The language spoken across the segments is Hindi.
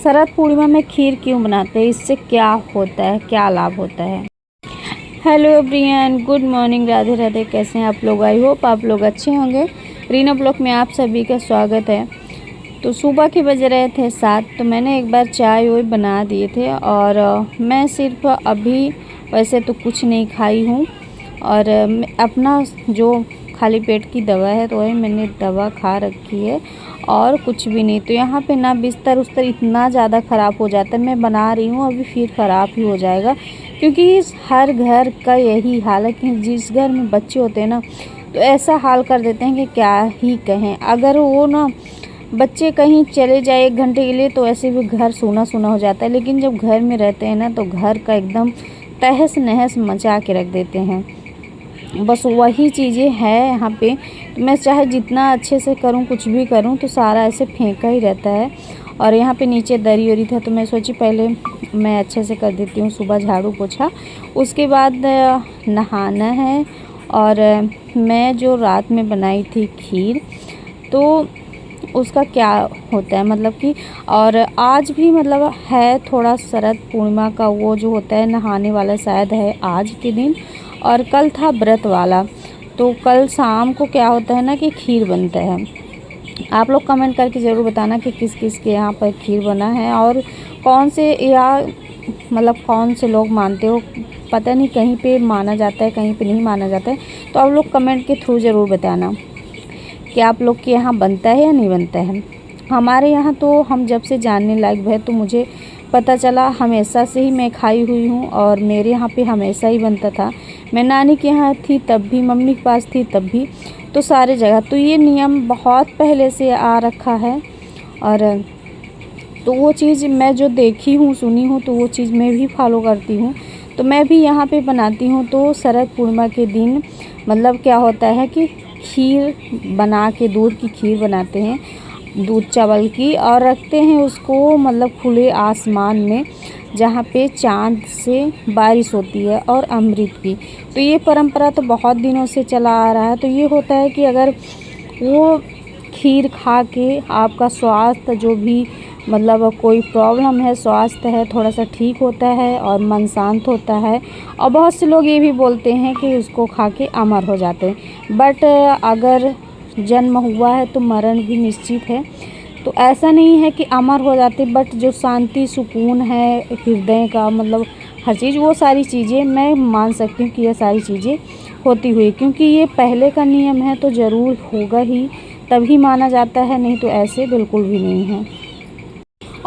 शरद पूर्णिमा में खीर क्यों बनाते हैं, इससे क्या होता है, क्या लाभ होता है। Hello everyone, good morning, Radhe Radhe. कैसे हैं आप लोग? आई होप आप लोग अच्छे होंगे। रीना ब्लॉग में आप सभी का स्वागत है। तो सुबह के बज रहे थे 7, तो मैंने एक बार चाय वाय बना दिए थे और मैं सिर्फ अभी वैसे तो कुछ नहीं खाई हूँ और अपना जो खाली पेट की दवा है तो वही मैंने दवा खा रखी है और कुछ भी नहीं। तो यहाँ पे ना बिस्तर उस्तर इतना ज़्यादा ख़राब हो जाता है। मैं बना रही हूँ अभी, फिर ख़राब ही हो जाएगा, क्योंकि हर घर का यही हाल है कि जिस घर में बच्चे होते हैं ना तो ऐसा हाल कर देते हैं कि क्या ही कहें। अगर वो ना बच्चे कहीं चले जाए 1 घंटे के लिए तो ऐसे भी घर सूना सूना हो जाता है, लेकिन जब घर में रहते हैं ना तो घर का एकदम तहस नहस मचा के रख देते हैं। बस वही चीज़ें हैं यहाँ पे। तो मैं चाहे जितना अच्छे से करूँ, कुछ भी करूँ, तो सारा ऐसे फेंका ही रहता है। और यहाँ पे नीचे दरी वरी था तो मैं सोची पहले मैं अच्छे से कर देती हूँ, सुबह झाड़ू पोछा, उसके बाद नहाना है। और मैं जो रात में बनाई थी खीर, तो उसका क्या होता है मतलब कि, और आज भी मतलब है थोड़ा शरद पूर्णिमा का वो जो होता है नहाने वाला, शायद है आज के दिन, और कल था व्रत वाला। तो कल शाम को क्या होता है ना कि खीर बनता है। आप लोग कमेंट करके ज़रूर बताना कि किस किस के यहाँ पर खीर बना है और कौन से, या मतलब कौन से लोग मानते हो। पता नहीं, कहीं पे माना जाता है, कहीं पे नहीं माना जाता है। तो आप लोग कमेंट के थ्रू ज़रूर बताना कि आप लोग के यहाँ बनता है या नहीं बनता है। हमारे यहाँ तो हम जब से जानने लायक है तो मुझे पता चला, हमेशा से ही मैं खाई हुई हूँ और मेरे यहाँ पे हमेशा ही बनता था। मैं नानी के यहाँ थी तब भी, मम्मी के पास थी तब भी, तो सारे जगह तो ये नियम बहुत पहले से आ रखा है। और तो वो चीज़ मैं जो देखी हूँ, सुनी हूँ, तो वो चीज़ मैं भी फॉलो करती हूँ। तो मैं भी यहाँ पे बनाती हूँ। तो शरद पूर्णिमा के दिन मतलब क्या होता है कि खीर बना के, दूध की खीर बनाते हैं, दूध चावल की, और रखते हैं उसको मतलब खुले आसमान में, जहाँ पे चाँद से बारिश होती है और अमृत की। तो ये परंपरा तो बहुत दिनों से चला आ रहा है। तो ये होता है कि अगर वो खीर खा के आपका स्वास्थ्य जो भी मतलब कोई प्रॉब्लम है, स्वास्थ्य है, थोड़ा सा ठीक होता है और मन शांत होता है। और बहुत से लोग ये भी बोलते हैं कि उसको खा के अमर हो जाते हैं। बट अगर जन्म हुआ है तो मरण भी निश्चित है। तो ऐसा नहीं है कि अमर हो जाते, बट जो शांति सुकून है हृदय का, मतलब हर चीज़, वो सारी चीज़ें मैं मान सकती हूँ कि ये सारी चीज़ें होती हुई, क्योंकि ये पहले का नियम है तो ज़रूर होगा ही, तभी माना जाता है, नहीं तो ऐसे बिल्कुल भी नहीं है।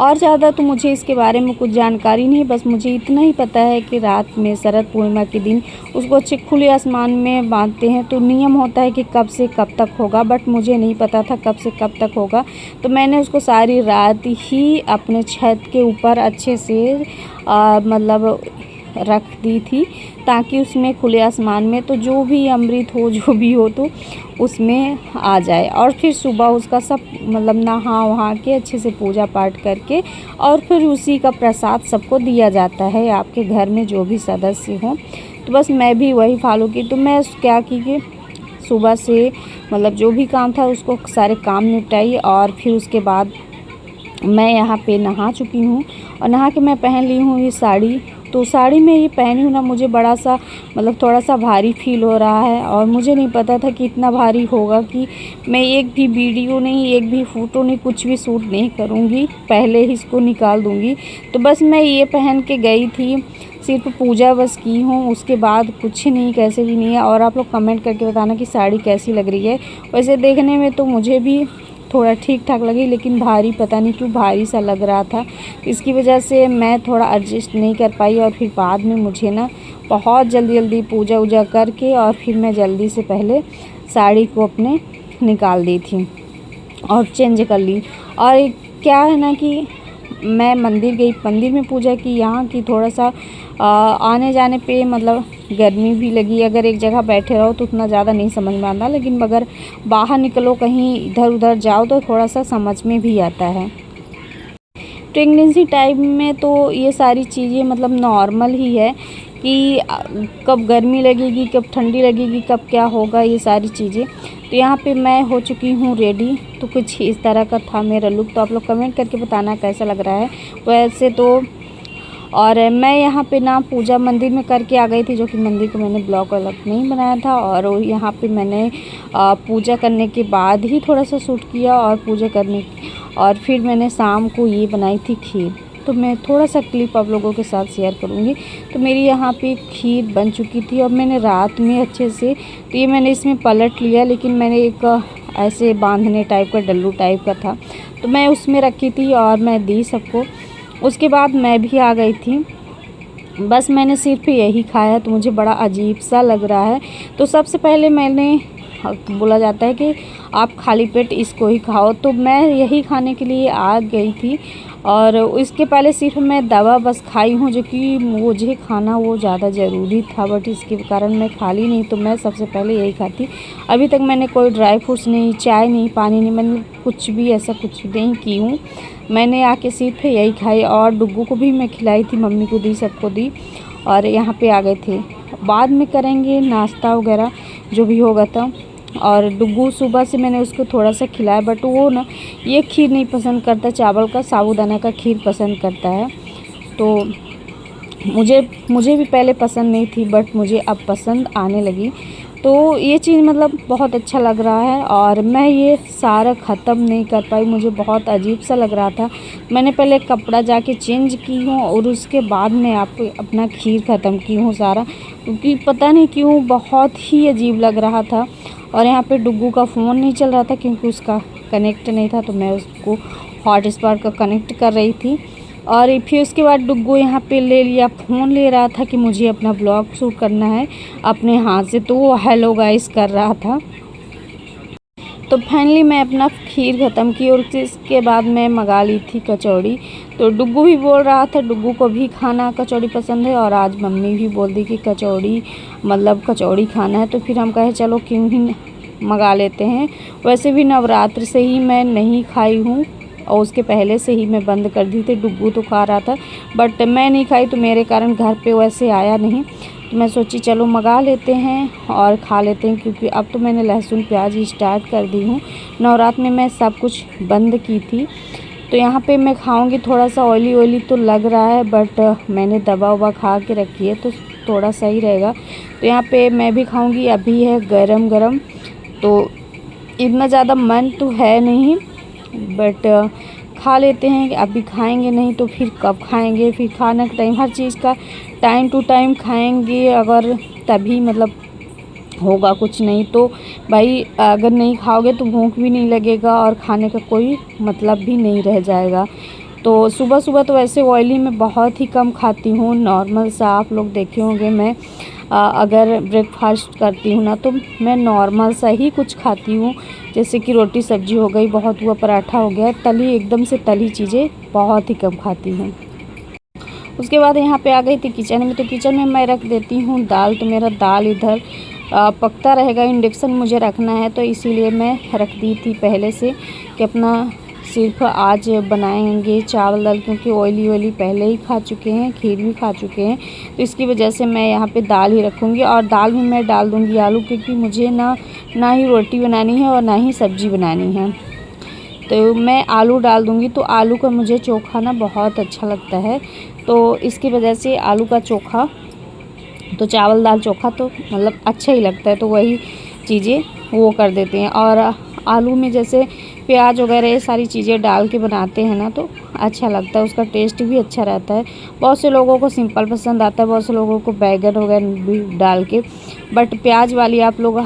और ज़्यादा तो मुझे इसके बारे में कुछ जानकारी नहीं, बस मुझे इतना ही पता है कि रात में शरद पूर्णिमा के दिन उसको अच्छे खुले आसमान में बांधते हैं। तो नियम होता है कि कब से कब तक होगा, बट मुझे नहीं पता था कब से कब तक होगा। तो मैंने उसको सारी रात ही अपने छत के ऊपर अच्छे से मतलब रख दी थी, ताकि उसमें खुले आसमान में तो जो भी अमृत हो, जो भी हो, तो उसमें आ जाए। और फिर सुबह उसका सब मतलब नहा वहा के अच्छे से पूजा पाठ करके, और फिर उसी का प्रसाद सबको दिया जाता है, आपके घर में जो भी सदस्य हों। तो बस मैं भी वही फॉलो की। तो मैं क्या की कि सुबह से मतलब जो भी काम था उसको सारे काम निपटाई, और फिर उसके बाद मैं यहाँ पे नहा चुकी हूँ। और नहा के मैं पहन ली हूँ ये साड़ी। तो साड़ी में ये पहनी हूँ ना, मुझे बड़ा सा मतलब थोड़ा सा भारी फील हो रहा है, और मुझे नहीं पता था कि इतना भारी होगा कि मैं एक भी वीडियो नहीं, एक भी फ़ोटो नहीं, कुछ भी शूट नहीं करूँगी, पहले ही इसको निकाल दूँगी। तो बस मैं ये पहन के गई थी, सिर्फ पूजा बस की हूँ, उसके बाद कुछ नहीं, कैसे भी नहीं है। और आप लोग कमेंट करके बताना कि साड़ी कैसी लग रही है। वैसे देखने में तो मुझे भी थोड़ा ठीक ठाक लगी, लेकिन भारी, पता नहीं क्यों भारी सा लग रहा था, इसकी वजह से मैं थोड़ा एडजस्ट नहीं कर पाई। और फिर बाद में मुझे ना बहुत जल्दी पूजा वूजा करके, और फिर मैं जल्दी से पहले साड़ी को अपने निकाल दी थी और चेंज कर ली। और क्या है ना कि मैं मंदिर गई, मंदिर में पूजा की, यहाँ की थोड़ा सा आने जाने पे मतलब गर्मी भी लगी। अगर एक जगह बैठे रहो तो उतना ज़्यादा नहीं समझ में आता, लेकिन अगर बाहर निकलो, कहीं इधर उधर जाओ, तो थोड़ा सा समझ में भी आता है। प्रेगनेंसी टाइम में तो ये सारी चीज़ें मतलब नॉर्मल ही है कि कब गर्मी लगेगी, कब ठंडी लगेगी, कब क्या होगा, ये सारी चीज़ें। तो यहाँ पे मैं हो चुकी हूँ रेडी। तो कुछ इस तरह का था मेरा लुक। तो आप लोग कमेंट करके बताना कैसा लग रहा है वैसे तो। और मैं यहाँ पे ना पूजा मंदिर में करके आ गई थी, जो कि मंदिर को मैंने ब्लॉग अलग नहीं बनाया था। और यहाँ पे मैंने पूजा करने के बाद ही थोड़ा सा शूट किया और पूजा करने और फिर मैंने शाम को ये बनाई थी खीर। तो मैं थोड़ा सा क्लिप आप लोगों के साथ शेयर करूँगी। तो मेरी यहाँ पे खीर बन चुकी थी और मैंने रात में अच्छे से, तो ये मैंने इसमें पलट लिया, लेकिन मैंने एक ऐसे बांधने टाइप का डल्लू टाइप का था, तो मैं उसमें रखी थी और मैं दी सबको। उसके बाद मैं भी आ गई थी। बस मैंने सिर्फ यही खाया, तो मुझे बड़ा अजीब सा लग रहा है। तो सबसे पहले मैंने बोला जाता है कि आप खाली पेट इसको ही खाओ, तो मैं यही खाने के लिए आ गई थी। और इसके पहले सिर्फ मैं दवा बस खाई हूँ, जो कि मुझे खाना वो ज़्यादा ज़रूरी था, बट इसके कारण मैं खा ली नहीं। तो मैं सबसे पहले यही खाती। अभी तक मैंने कोई ड्राई फ्रूट्स नहीं, चाय नहीं, पानी नहीं, मैंने कुछ भी ऐसा कुछ नहीं की हूँ। मैंने आके सिर्फ यही खाई और डुग्गू को भी मैं खिलाई थी, मम्मी को दी, सबको दी। और यहाँ पे आ गए थे। बाद में करेंगे नाश्ता वगैरह जो भी होगा था। और डुग्गू सुबह से मैंने उसको थोड़ा सा खिलाया, बट वो ना ये खीर नहीं पसंद करता, चावल का साबूदाना का खीर पसंद करता है। तो मुझे भी पहले पसंद नहीं थी, बट मुझे अब पसंद आने लगी। तो ये चीज़ मतलब बहुत अच्छा लग रहा है। और मैं ये सारा ख़त्म नहीं कर पाई, मुझे बहुत अजीब सा लग रहा था। मैंने पहले कपड़ा जाके चेंज की हूँ और उसके बाद मैं अपना खीर ख़त्म की हूँ सारा, क्योंकि पता नहीं क्यों बहुत ही अजीब लग रहा था। और यहाँ पे डुग्गू का फ़ोन नहीं चल रहा था, क्योंकि उसका कनेक्ट नहीं था, तो मैं उसको हॉटस्पॉट का कनेक्ट कर रही थी। और फिर उसके बाद डुग्गू यहाँ पे ले लिया, फ़ोन ले रहा था कि मुझे अपना ब्लॉग शूट करना है अपने हाथ से, तो वो हेलो गाइस कर रहा था। तो फाइनली मैं अपना खीर ख़त्म की और इसके बाद मैं मंगा ली थी कचौड़ी। तो डुग्गू भी बोल रहा था, डुग्गू को भी खाना कचौड़ी पसंद है, और आज मम्मी भी बोल दी कि कचौड़ी मतलब कचौड़ी खाना है। तो फिर हम कहे चलो क्यों ही मंगा लेते हैं। वैसे भी नवरात्र से ही मैं नहीं खाई हूँ और उसके पहले से ही मैं बंद कर दी थी। डुग्गू तो खा रहा था, बट मैं नहीं खाई, तो मेरे कारण घर पे वैसे आया नहीं। तो मैं सोची चलो मंगा लेते हैं और खा लेते हैं, क्योंकि अब तो मैंने लहसुन प्याज स्टार्ट कर दी हूँ। नवरात्र में मैं सब कुछ बंद की थी। तो यहाँ पे मैं खाऊंगी, थोड़ा सा ऑयली तो लग रहा है, बट मैंने दवा ववा खा के रखी है, तो थोड़ा सही रहेगा। तो यहाँ पे मैं भी खाऊंगी, अभी है गरम गरम, तो इतना ज़्यादा मन तो है नहीं, बट खा लेते हैं। अभी खाएंगे नहीं तो फिर कब खाएंगे। फिर खाने का टाइम, हर चीज़ का टाइम टू टाइम खाएंगे अगर, तभी मतलब होगा, कुछ नहीं तो भाई अगर नहीं खाओगे तो भूख भी नहीं लगेगा और खाने का कोई मतलब भी नहीं रह जाएगा। तो सुबह सुबह तो वैसे ऑयली मैं बहुत ही कम खाती हूँ, नॉर्मल सा। आप लोग देखे होंगे मैं अगर ब्रेकफास्ट करती हूँ ना, तो मैं नॉर्मल सा ही कुछ खाती हूँ, जैसे कि रोटी सब्जी हो गई, बहुत हुआ पराठा हो गया, तली एकदम से तली चीज़ें बहुत ही कम खाती हूँ। उसके बाद यहाँ पे आ गई थी किचन में। तो किचन में मैं रख देती हूँ दाल। तो मेरा दाल इधर पकता रहेगा, इंडक्शन मुझे रखना है, तो इसीलिए मैं रख दी थी पहले से कि अपना सिर्फ आज बनाएंगे चावल दाल, क्योंकि ऑयली पहले ही खा चुके हैं, खीर भी खा चुके हैं। तो इसकी वजह से मैं यहाँ पे दाल ही रखूँगी और दाल में मैं डाल दूँगी आलू, क्योंकि मुझे ना ही रोटी बनानी है और ना ही सब्ज़ी बनानी है। तो मैं आलू डाल दूँगी। तो आलू का मुझे चोखा ना बहुत अच्छा लगता है, तो इसकी वजह से आलू का चोखा, तो चावल दाल चोखा तो मतलब अच्छा ही लगता है, तो वही चीज़ें वो कर देते हैं। और आलू में जैसे प्याज वगैरह ये सारी चीज़ें डाल के बनाते हैं ना, तो अच्छा लगता है, उसका टेस्ट भी अच्छा रहता है। बहुत से लोगों को सिंपल पसंद आता है, बहुत से लोगों को बैगन वगैरह भी डाल के, बट प्याज वाली आप लोग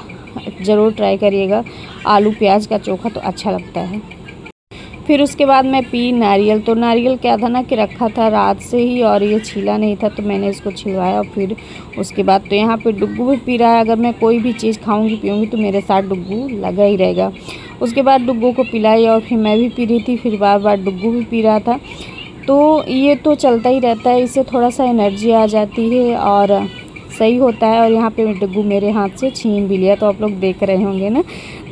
ज़रूर ट्राई करिएगा। आलू प्याज का चोखा तो अच्छा लगता है। फिर उसके बाद मैं पी नारियल। तो नारियल क्या था ना कि रखा था रात से ही और ये छीला नहीं था, तो मैंने इसको छिलवाया। और फिर उसके बाद तो यहाँ पे डुग्गू भी पी रहा है। अगर मैं कोई भी चीज़ खाऊंगी पीऊँगी तो मेरे साथ डुग्गू लगा ही रहेगा। उसके बाद डुग्गू को पिलाई और फिर मैं भी पी रही थी, फिर बार बार डुग्गू भी पी रहा था। तो ये तो चलता ही रहता है, इससे थोड़ा सा एनर्जी आ जाती है और सही होता है। और यहाँ पे डुग्गू मेरे हाथ से छीन भी लिया, तो आप लोग देख रहे होंगे ना।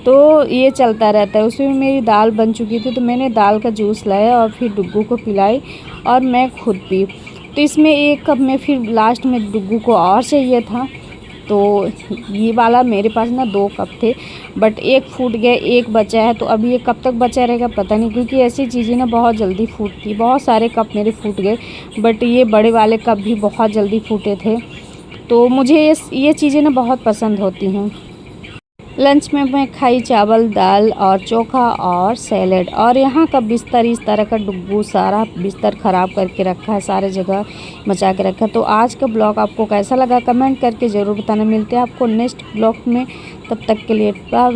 तो ये चलता रहता है। उसमें मेरी दाल बन चुकी थी, तो मैंने दाल का जूस लाया और फिर डुग्गू को पिलाई और मैं खुद पी। तो इसमें एक कप में फिर लास्ट में डुग्गू को और चाहिए था, तो ये वाला मेरे पास ना 2 कप थे, बट एक फूट गए, एक बचा है। तो अभी ये कब तक बचा रहेगा पता नहीं, क्योंकि ऐसी चीज़ें ना बहुत जल्दी फूटती। बहुत सारे कप मेरे फूट गए, बट ये बड़े वाले कप भी बहुत जल्दी फूटे थे। तो मुझे ये चीज़ें ना बहुत पसंद होती हैं। लंच में मैं खाई चावल, दाल और चोखा और सैलेड। और यहाँ का बिस्तर इस तरह का डुग्गू सारा बिस्तर ख़राब करके रखा है, सारे जगह मचा के रखा है। तो आज का ब्लॉग आपको कैसा लगा कमेंट करके ज़रूर बताना। मिलते हैं आपको नेक्स्ट ब्लॉग में, तब तक के लिए बाय बाय।